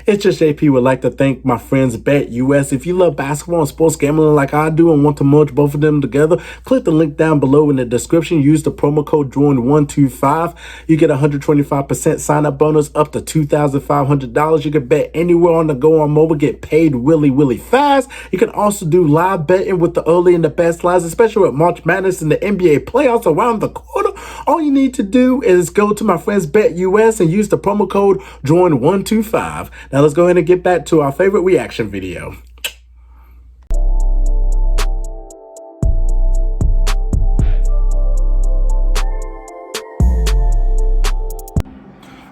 It's just JP would like to thank my friends BETUS. If you love basketball and sports gambling like I do and want to merge both of them together, click the link down below in the description. Use the promo code JOIN125. You get a 125% sign up bonus up to $2,500. You can bet anywhere on the go on mobile, get paid really fast. You can also do live betting with the early and the best lines, especially with March Madness and the NBA playoffs around the corner. All you need to do is go to my friends BETUS and use the promo code JOIN125. Now let's go ahead and get back to our favorite reaction video.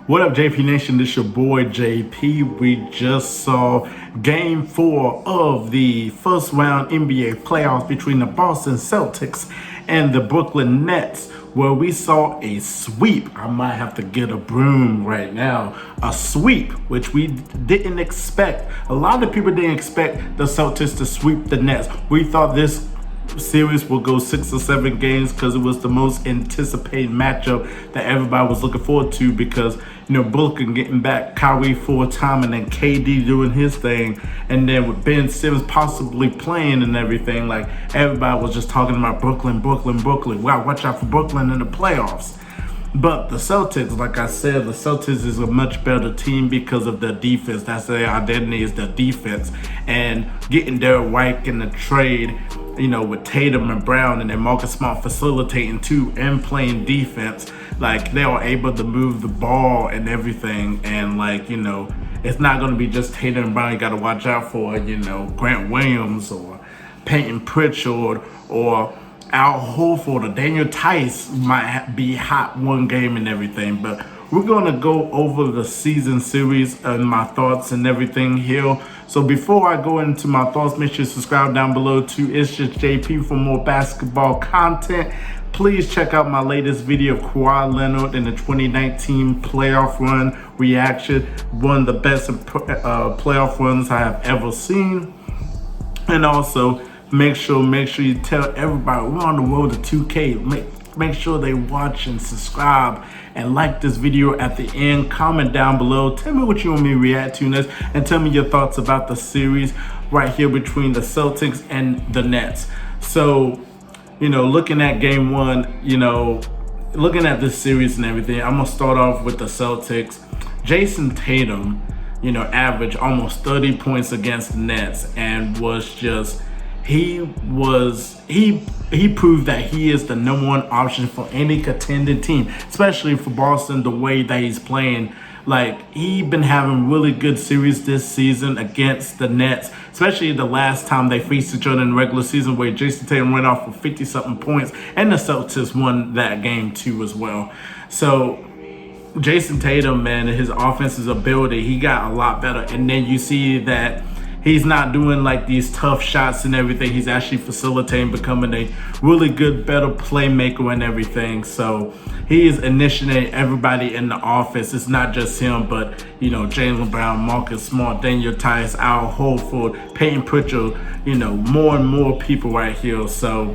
What up, JP Nation? This your boy JP. We just saw Game 4 of the first round NBA playoffs between the Boston Celtics and the Brooklyn Nets, where we saw a sweep. I might have to get a broom right now. A sweep, which we didn't expect. A lot of people didn't expect the Celtics to sweep the Nets. We thought this series will go 6 or 7 games because it was the most anticipated matchup that everybody was looking forward to, because Brooklyn getting back Kyrie full-time and then KD doing his thing, and then with Ben Simmons possibly playing and everything, like everybody was just talking about Brooklyn. Wow, watch out for Brooklyn in the playoffs. But the Celtics, like I said, the Celtics is a much better team because of their defense. That's their identity, is their defense. And getting Derek White in the trade, with Tatum and Brown and then Marcus Smart facilitating too and playing defense, like they are able to move the ball and everything. And it's not going to be just Tatum and Brown. You got to watch out for, Grant Williams or Peyton Pritchard or Al Horford or Daniel Tice might be hot one game and everything. But we're going to go over the season series and my thoughts and everything here. So before I go into my thoughts, make sure you subscribe down below to ItzJustJP for more basketball content. Please check out my latest video of Kawhi Leonard in the 2019 playoff run reaction. One of the best playoff runs I have ever seen. And also, make sure you tell everybody we're on the road to 2K. Make sure they watch and subscribe and like this video at the end. Comment down below. Tell me what you want me to react to next, and tell me your thoughts about the series right here between the Celtics and the Nets. So, looking at game 1, looking at this series and everything, I'm gonna start off with the Celtics. Jason Tatum, averaged almost 30 points against the Nets and was just he proved that he is the number one option for any contending team, especially for Boston, the way that he's playing. Like, he been having really good series this season against the Nets, especially the last time they faced each other in the regular season, where Jason Tatum went off for 50-something points, and the Celtics won that game too as well. So Jason Tatum, man, his offensive ability, he got a lot better. And then you see that he's not doing like these tough shots and everything. He's actually facilitating, becoming a really good, better playmaker and everything. So he is initiating everybody in the offense. It's not just him, but Jaylen Brown, Marcus Smart, Daniel Tice, Al Horford, Peyton Pritchard, more and more people right here. So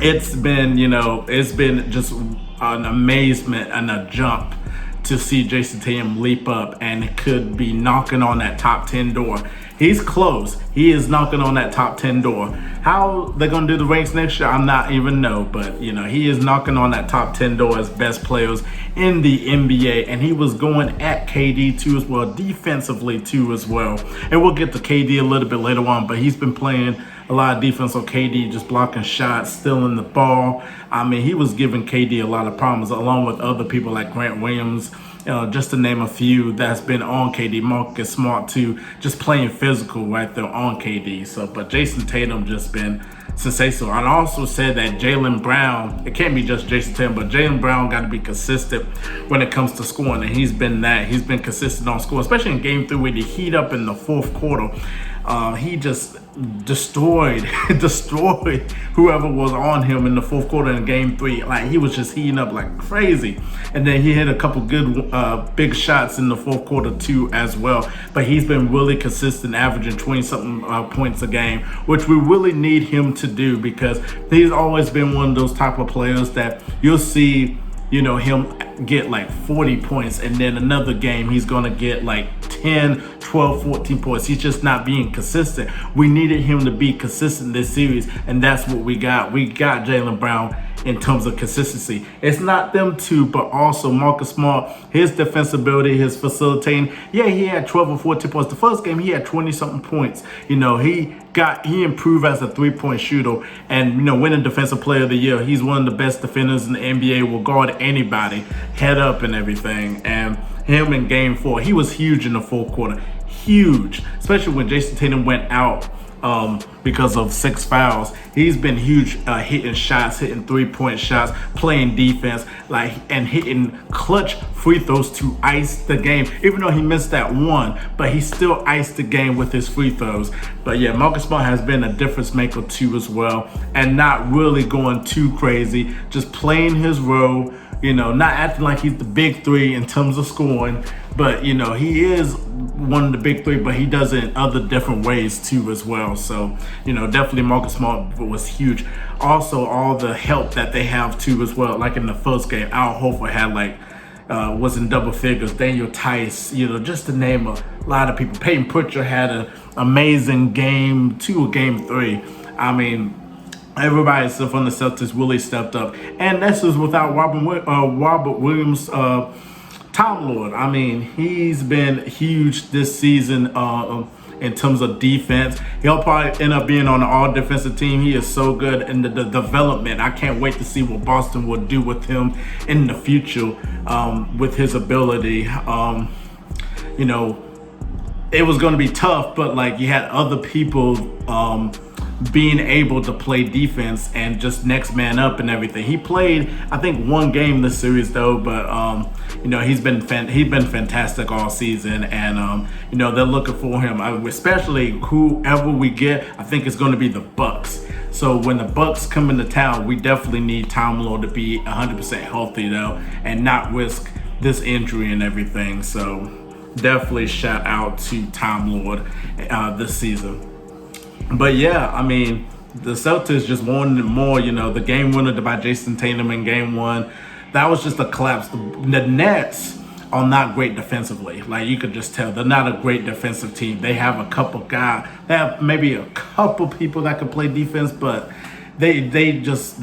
it's been, it's been just an amazement and a jump to see Jason Tatum leap up and could be knocking on that top 10 door. He's close. He is knocking on that top 10 door. How they're going to do the ranks next year, I'm not even know. But, he is knocking on that top 10 door as best players in the NBA. And he was going at KD too as well, defensively too as well. And we'll get to KD a little bit later on. But he's been playing a lot of defense on KD, just blocking shots, stealing the ball. I mean, he was giving KD a lot of problems, along with other people like Grant Williams, just to name a few that's been on KD. Marcus Smart too, just playing physical right there on KD. So, but Jason Tatum just been sensational. I also said that Jaylen Brown, it can't be just Jason Tatum, but Jaylen Brown got to be consistent when it comes to scoring, and he's been that. He's been consistent on scoring, especially in game 3 with the heat up in the 4th quarter. He just destroyed whoever was on him in the 4th quarter in game 3. Like, he was just heating up like crazy. And then he hit a couple good big shots in the 4th quarter too as well. But he's been really consistent, averaging 20-something points a game, which we really need him to do, because he's always been one of those type of players that you'll see, him get like 40 points, and then another game he's gonna get like 10, 12, 14 points. He's just not being consistent. We needed him to be consistent this series, and that's what we got. We got Jaylen Brown in terms of consistency. It's not them two, but also Marcus Smart, his defensibility, his facilitating. Yeah, he had 12 or 14 points. The first game, he had 20-something points. You know, he improved as a three-point shooter, and, you know, winning Defensive Player of the Year. He's one of the best defenders in the NBA, will guard anybody, head up and everything. And him in game 4, he was huge in the fourth quarter. Huge, especially when Jason Tatum went out because of 6 fouls. He's been huge, hitting shots, hitting three-point shots, playing defense, and hitting clutch free throws to ice the game. Even though he missed that one, but he still iced the game with his free throws. But yeah, Marcus Smart has been a difference maker too as well, and not really going too crazy, just playing his role. You know, not acting like he's the big three in terms of scoring, but, you know, he is one of the big three, but he does it in other different ways too as well. So, you know, definitely Marcus Smart was huge. Also, all the help that they have too as well. Like in the first game, Al Horford had was in double figures. Daniel Tice, you know, just to name a lot of people. Peyton Pritchard had an amazing game 2 or game 3. I mean, everybody from the Celtics really stepped up, and this is without Robert Williams, Time Lord. I mean, he's been huge this season in terms of defense. He'll probably end up being on the all defensive team. He is so good in the development. I can't wait to see what Boston will do with him in the future with his ability. You know, it was going to be tough, but like you had other people being able to play defense and just next man up and everything. He played, I think, 1 game this series though, but you know, he's been fantastic all season, and you know, they're looking for him. Especially whoever we get, I think it's going to be the Bucks. So when the Bucks come into town, we definitely need Time Lord to be 100% healthy though, and not risk this injury and everything. So definitely shout out to Time Lord this season. But yeah, I mean, the Celtics just wanted more. You know, the game winner by Jason Tatum in game 1, that was just a collapse. The Nets are not great defensively. Like, you could just tell they're not a great defensive team. They have a couple guys, they have maybe a couple people that can play defense, but they're just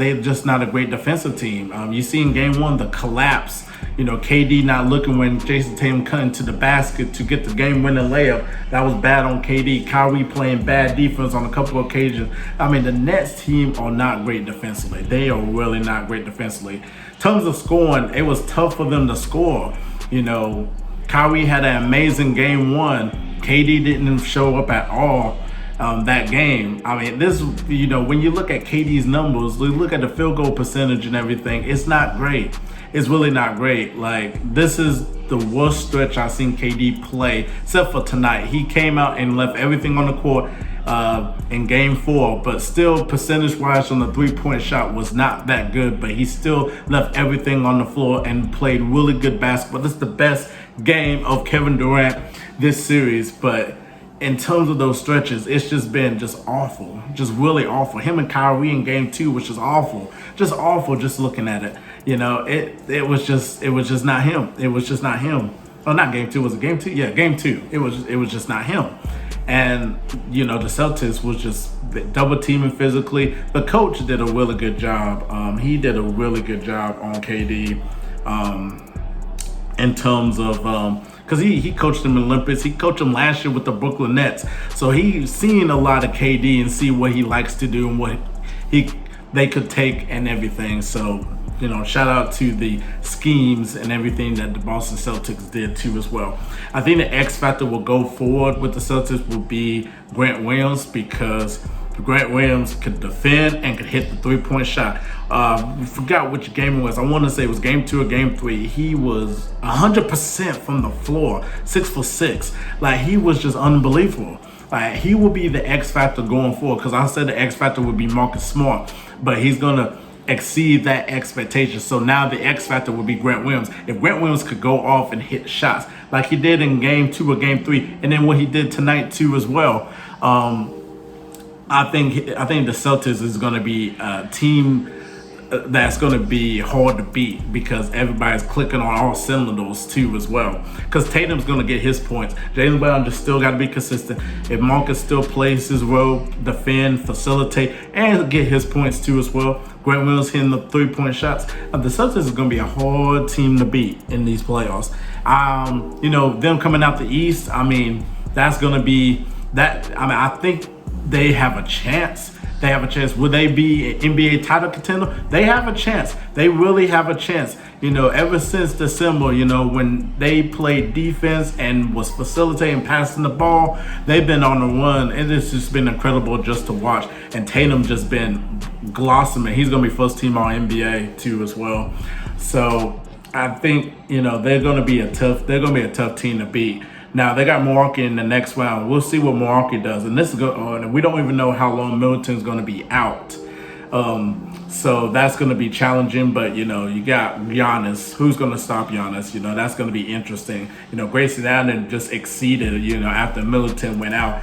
not a great defensive team. You see in game 1 the collapse. You know, KD not looking when Jason Tatum cut into the basket to get the game-winning layup. That was bad on KD. Kyrie playing bad defense on a couple of occasions. I mean, the Nets team are not great defensively. They are really not great defensively. In terms of scoring, it was tough for them to score. You know, Kyrie had an amazing game 1. KD didn't show up at all that game. I mean, this, you know, when you look at KD's numbers, you look at the field goal percentage and everything, it's not great. It's really not great. Like, this is the worst stretch I've seen KD play, except for tonight. He came out and left everything on the court in game 4, but still percentage-wise on the three-point shot was not that good, but he still left everything on the floor and played really good basketball. This is the best game of Kevin Durant this series, but in terms of those stretches, it's just been just awful, just really awful. Him and Kyrie in game 2, which is awful, just looking at it. You know, it was just not him. It was just not him. Oh, not game 2. Was it game 2? Yeah, game 2. It was just not him. And, you know, the Celtics was just double teaming physically. The coach did a really good job. He did a really good job on KD in terms of because he coached them in Olympics. He coached them last year with the Brooklyn Nets. So he's seen a lot of KD and see what he likes to do and what they could take and everything. So, you know, shout out to the schemes and everything that the Boston Celtics did too as well. I think the X factor will go forward with the Celtics will be Grant Williams, because Grant Williams could defend and could hit the three-point shot. I forgot which game it was. I want to say it was game 2 or game 3. He was 100% from the floor, 6 for 6. Like, he was just unbelievable. Like, he will be the X factor going forward, because I said the X factor would be Marcus Smart, but he's gonna exceed that expectation. So now the X factor would be Grant Williams. If Grant Williams could go off and hit shots like he did in game 2 or game 3, and then what he did tonight too as well, I think the Celtics is going to be a team that's going to be hard to beat because everybody's clicking on all cylinders too as well. Because Tatum's going to get his points. Jaylen Brown just still got to be consistent. If Marcus still plays his role, defend, facilitate, and get his points too as well. Grant Williams hitting the 3-point shots. The Celtics is going to be a hard team to beat in these playoffs. You know, them coming out the East, I mean, that's going to be that. I mean, I think they have a chance. They have a chance. Will they be an NBA title contender? They have a chance. They really have a chance. You know, ever since December, you know, when they played defense and was facilitating, passing the ball, they've been on the run. And it's just been incredible just to watch. And Tatum just been blossoming. He's going to be first team all NBA too as well. So I think, you know, they're going to be a tough team to beat. Now, they got Milwaukee in the next round. We'll see what Milwaukee does. And this is good. And we don't even know how long Middleton's going to be out. So that's going to be challenging. But, you know, you got Giannis. Who's going to stop Giannis? You know, that's going to be interesting. You know, Grayson Allen just exceeded, you know, after Middleton went out.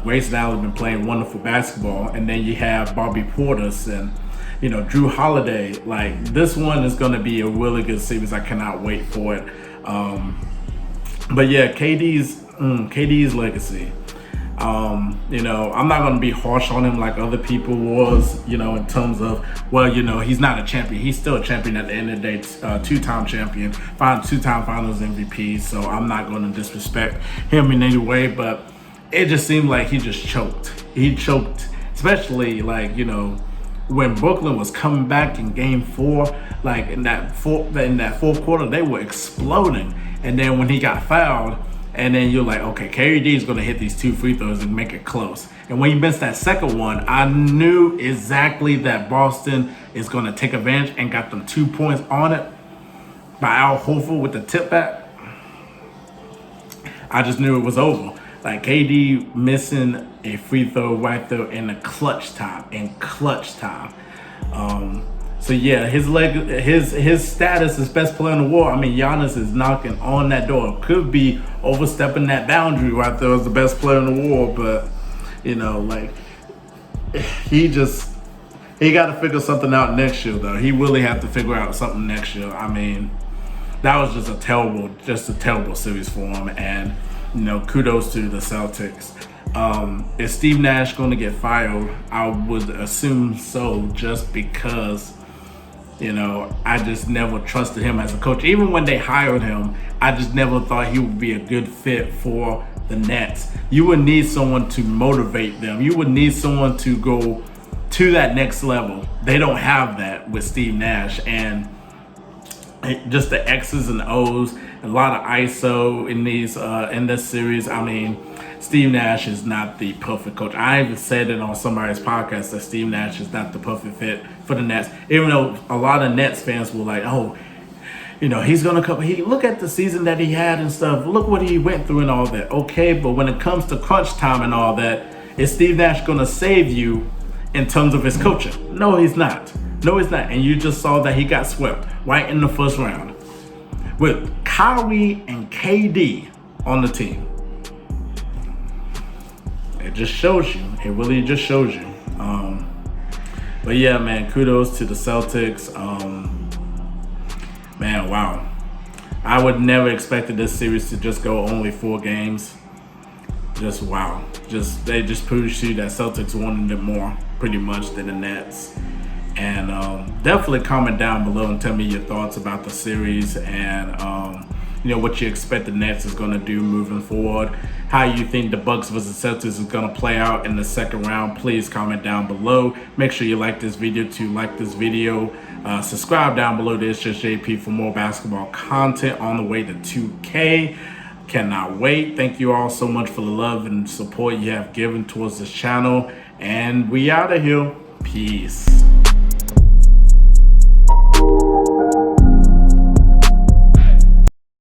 Grayson Allen has been playing wonderful basketball. And then you have Bobby Portis and, you know, Drew Holiday. Like, this one is going to be a really good series. I cannot wait for it. But yeah, KD's legacy. You know, I'm not going to be harsh on him like other people was, you know, in terms of, well, you know, he's not a champion. He's still a champion at the end of the day, 2-time champion, 2-time finals MVP. So I'm not going to disrespect him in any way, but it just seemed like he just choked. He choked, especially like, you know, when Brooklyn was coming back in game 4, like in that fourth quarter, they were exploding. And then when he got fouled, and then you're like, okay, KD is going to hit these 2 free throws and make it close. And when he missed that second one, I knew exactly that Boston is going to take advantage and got them 2 points on it by Al Horford with the tip back. I just knew it was over. Like KD missing a free throw right there in the clutch time. So yeah, his status as best player in the world. I mean, Giannis is knocking on that door. Could be overstepping that boundary right there as the best player in the world, but you know, like he got to figure something out next year. Though he really have to figure out something next year. I mean, that was just a terrible series for him, and you know, kudos to the Celtics. Is Steve Nash going to get fired? I would assume so, just because, you know, I just never trusted him as a coach. Even when they hired him, I just never thought he would be a good fit for the Nets. You would need someone to motivate them. You would need someone to go to that next level. They don't have that with Steve Nash. And just the X's and O's, a lot of ISO in this series. I mean, Steve Nash is not the perfect coach. I even said it on somebody's podcast that Steve Nash is not the perfect fit for the Nets. Even though a lot of Nets fans were like, oh, you know, he's going to come. Look at the season that he had and stuff. Look what he went through and all that. Okay, but when it comes to crunch time and all that, is Steve Nash going to save you in terms of his coaching? No, he's not. No, he's not. And you just saw that he got swept right in the first round with Kyrie and KD on the team. It just shows you. It really just shows you. But yeah, man, kudos to the Celtics. Man, wow. I would never expected this series to just go only 4 games. Just wow. They just proved to you that Celtics wanted it more, pretty much, than the Nets. And definitely comment down below and tell me your thoughts about the series and you know, what you expect the Nets is going to do moving forward. How you think the Bucks versus Celtics is going to play out in the second round. Please comment down below. Make sure you like this video subscribe down below to ItzJustJP for more basketball content on the way to 2K. Cannot wait. Thank you all so much for the love and support you have given towards this channel. And we out of here. Peace.